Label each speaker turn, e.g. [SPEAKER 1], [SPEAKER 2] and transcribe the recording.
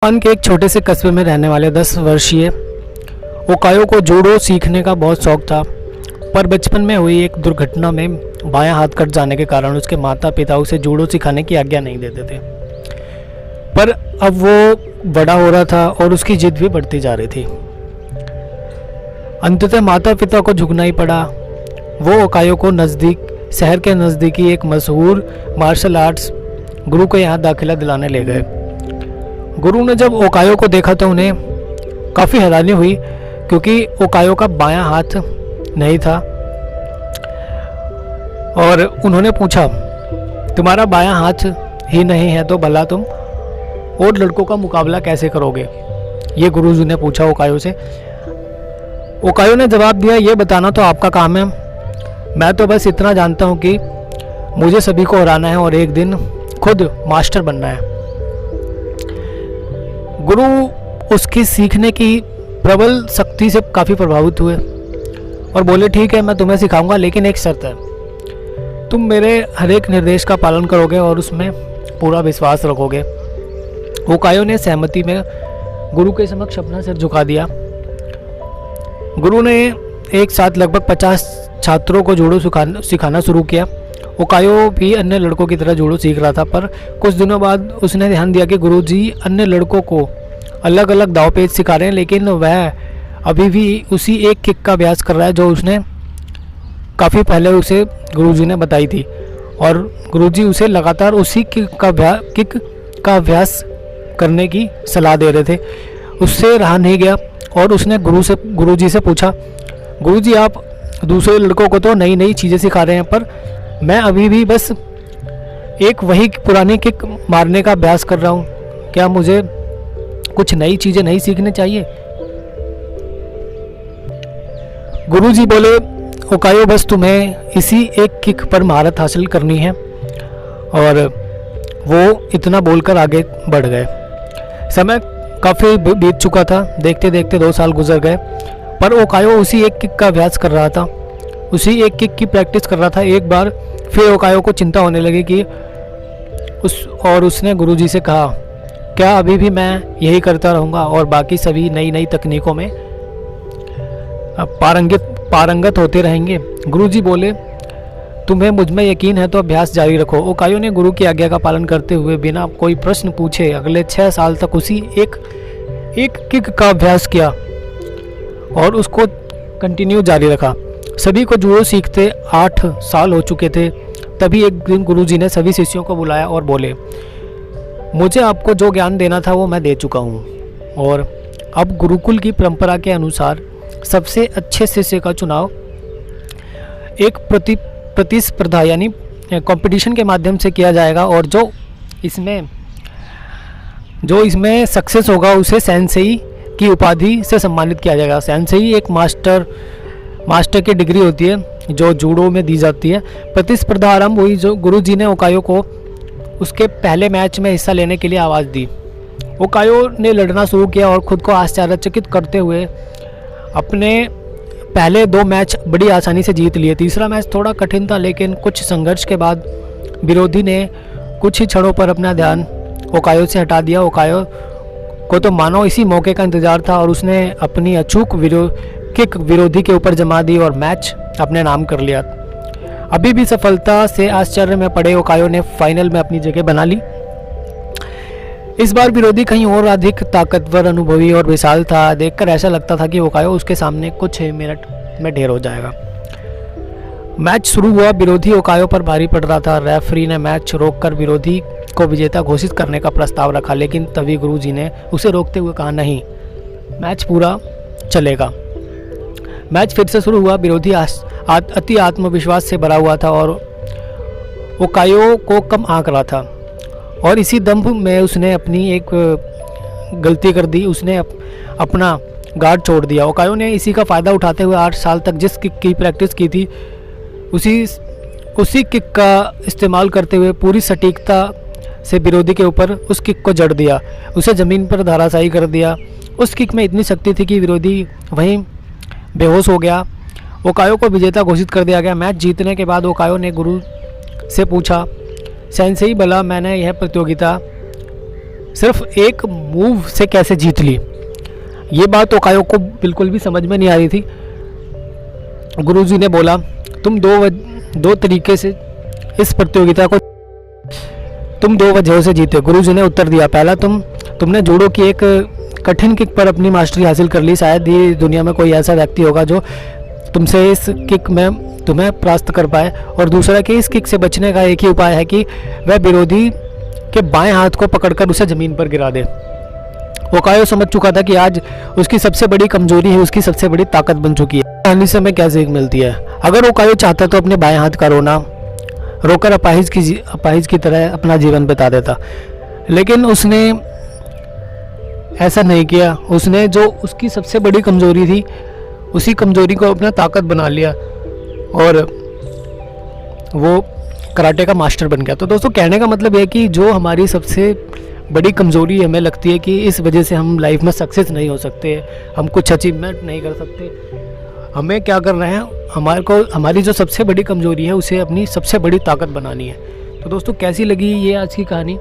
[SPEAKER 1] Japan के एक छोटे से कस्बे में रहने वाले 10 वर्षीय ओकायो को जूडो सीखने का बहुत शौक था। पर बचपन में हुई एक दुर्घटना में बायां हाथ कट जाने के कारण उसके माता पिता उसे जूडो सिखाने की आज्ञा नहीं देते थे। पर अब वो बड़ा हो रहा था और उसकी जिद भी बढ़ती जा रही थी। अंततः माता पिता को झुकना ही पड़ा। वो ओकायो को शहर के नज़दीकी एक मशहूर मार्शल आर्ट्स गुरु को यहाँ दाखिला दिलाने ले गए। गुरु ने जब ओकायो को देखा तो उन्हें काफ़ी हैरानी हुई, क्योंकि ओकायो का बायां हाथ नहीं था। और उन्होंने पूछा, तुम्हारा बायां हाथ ही नहीं है तो भला तुम और लड़कों का मुकाबला कैसे करोगे? ये गुरुजी ने पूछा ओकायो से। ओकायो ने जवाब दिया, ये बताना तो आपका काम है। मैं तो बस इतना जानता हूँ कि मुझे सभी को हराना है और एक दिन खुद मास्टर बनना है। गुरु उसकी सीखने की प्रबल शक्ति से काफ़ी प्रभावित हुए और बोले, ठीक है, मैं तुम्हें सिखाऊंगा, लेकिन एक शर्त है, तुम मेरे हर एक निर्देश का पालन करोगे और उसमें पूरा विश्वास रखोगे। ओकायो ने सहमति में गुरु के समक्ष अपना सिर झुका दिया। गुरु ने एक साथ लगभग 50 छात्रों को जूडो सिखाना शुरू किया। ओकायो भी अन्य लड़कों की तरह जूडो सीख रहा था, पर कुछ दिनों बाद उसने ध्यान दिया कि गुरुजी अन्य लड़कों को अलग अलग दाव पेच सिखा रहे हैं, लेकिन वह अभी भी उसी एक किक का अभ्यास कर रहा है जो उसने काफ़ी पहले उसे गुरुजी ने बताई थी। और गुरुजी उसे लगातार उसी किक का अभ्यास करने की सलाह दे रहे थे। उससे रहा नहीं गया और उसने गुरुजी से पूछा, गुरुजी आप दूसरे लड़कों को तो नई नई चीज़ें सिखा रहे हैं, पर मैं अभी भी बस एक वही पुरानी किक मारने का अभ्यास कर रहा हूँ। क्या मुझे कुछ नई चीज़ें नहीं सीखनी चाहिए? गुरुजी बोले, ओकायो बस तुम्हें इसी एक किक पर महारत हासिल करनी है। और वो इतना बोलकर आगे बढ़ गए। समय काफ़ी बीत चुका था। देखते देखते 2 साल गुजर गए, पर ओकायो उसी एक किक का अभ्यास कर रहा था, उसी एक किक की प्रैक्टिस कर रहा था। एक बार फिर ओकायो को चिंता होने लगी कि उसने गुरुजी से कहा, क्या अभी भी मैं यही करता रहूँगा और बाकी सभी नई नई तकनीकों में पारंगत होते रहेंगे? गुरुजी बोले, तुम्हें मुझ में यकीन है तो अभ्यास जारी रखो। ओकायो ने गुरु की आज्ञा का पालन करते हुए बिना कोई प्रश्न पूछे अगले 6 साल तक उसी एक किक का अभ्यास किया और उसको कंटिन्यू जारी रखा। सभी को जूडो सीखते 8 साल हो चुके थे। तभी एक दिन गुरुजी ने सभी शिष्यों को बुलाया और बोले, मुझे आपको जो ज्ञान देना था वो मैं दे चुका हूँ, और अब गुरुकुल की परंपरा के अनुसार सबसे अच्छे शिष्य का चुनाव एक प्रतिस्पर्धा यानी कंपटीशन के माध्यम से किया जाएगा, और जो इसमें सक्सेस होगा उसे सेंसेई की उपाधि से सम्मानित किया जाएगा। सेंसेई एक मास्टर की डिग्री होती है जो जूडो में दी जाती है। प्रतिस्पर्धा आरंभ हुई। जो गुरुजी ने ओकायो को उसके पहले मैच में हिस्सा लेने के लिए आवाज़ दी। ओकायो ने लड़ना शुरू किया और खुद को आश्चर्यचकित करते हुए अपने पहले 2 मैच बड़ी आसानी से जीत लिए। तीसरा मैच थोड़ा कठिन था, लेकिन कुछ संघर्ष के बाद विरोधी ने कुछ ही क्षणों पर अपना ध्यान ओकायो से हटा दिया। ओकायो को तो मानो इसी मौके का इंतजार था और उसने अपनी अचूक किक विरोधी के ऊपर जमा दी और मैच अपने नाम कर लिया। अभी भी सफलता से आश्चर्य में पड़े ओकायो ने फाइनल में अपनी जगह बना ली। इस बार विरोधी कहीं और अधिक ताकतवर, अनुभवी और विशाल था। देखकर ऐसा लगता था कि ओकायो उसके सामने कुछ ही मिनट में ढेर हो जाएगा। मैच शुरू हुआ। विरोधी ओकायो पर भारी पड़ रहा था। रेफरी ने मैच रोककर विरोधी को विजेता घोषित करने का प्रस्ताव रखा, लेकिन तभी गुरुजी ने उसे रोकते हुए कहा, नहीं, मैच पूरा चलेगा। मैच फिर से शुरू हुआ। विरोधी अति आत्मविश्वास से भरा हुआ था और ओकायो को कम आंक रहा था, और इसी दंभ में उसने अपनी एक गलती कर दी। उसने अपना गार्ड छोड़ दिया। ओकायो ने इसी का फ़ायदा उठाते हुए 8 साल तक जिस किक की प्रैक्टिस की थी उसी किक का इस्तेमाल करते हुए पूरी सटीकता से विरोधी के ऊपर उस किक को जड़ दिया, उसे ज़मीन पर धराशायी कर दिया। उस किक में इतनी शक्ति थी कि विरोधी वहीं बेहोश हो गया। ओकायो को विजेता घोषित कर दिया गया। मैच जीतने के बाद ओकायो ने गुरु से पूछा, सेंसेई भला मैंने यह प्रतियोगिता सिर्फ एक मूव से कैसे जीत ली। ये बात ओकायो को बिल्कुल भी समझ में नहीं आ रही थी। गुरुजी ने बोला तुम दो तरीके से इस प्रतियोगिता को तुम 2 वजहों से जीते। गुरुजी ने उत्तर दिया, पहला तुमने जूडो की एक कठिन किक पर अपनी मास्टरी हासिल कर ली। शायद ही दुनिया में कोई ऐसा व्यक्ति होगा जो तुमसे इस किक में तुम्हें परास्त कर पाए। और दूसरा कि इस किक से बचने का एक ही उपाय है कि वह विरोधी के बाएं हाथ को पकड़कर उसे ज़मीन पर गिरा दे। ओकायो समझ चुका था कि आज उसकी सबसे बड़ी कमजोरी है, उसकी सबसे बड़ी ताकत बन चुकी है। कहानी से हमें क्या सीख मिलती है? अगर ओकायो चाहता तो अपने बाएं हाथ का रोना रोकर अपाहिज की तरह अपना जीवन बिता देता, लेकिन उसने ऐसा नहीं किया। उसने जो उसकी सबसे बड़ी कमजोरी थी उसी कमजोरी को अपना ताकत बना लिया और वो कराटे का मास्टर बन गया। तो दोस्तों कहने का मतलब है कि जो हमारी सबसे बड़ी कमज़ोरी हमें लगती है कि इस वजह से हम लाइफ में सक्सेस नहीं हो सकते, हम कुछ अचीवमेंट नहीं कर सकते, हमें क्या करना है, हमारी जो सबसे बड़ी कमज़ोरी है उसे अपनी सबसे बड़ी ताकत बनानी है। तो दोस्तों कैसी लगी ये आज की कहानी?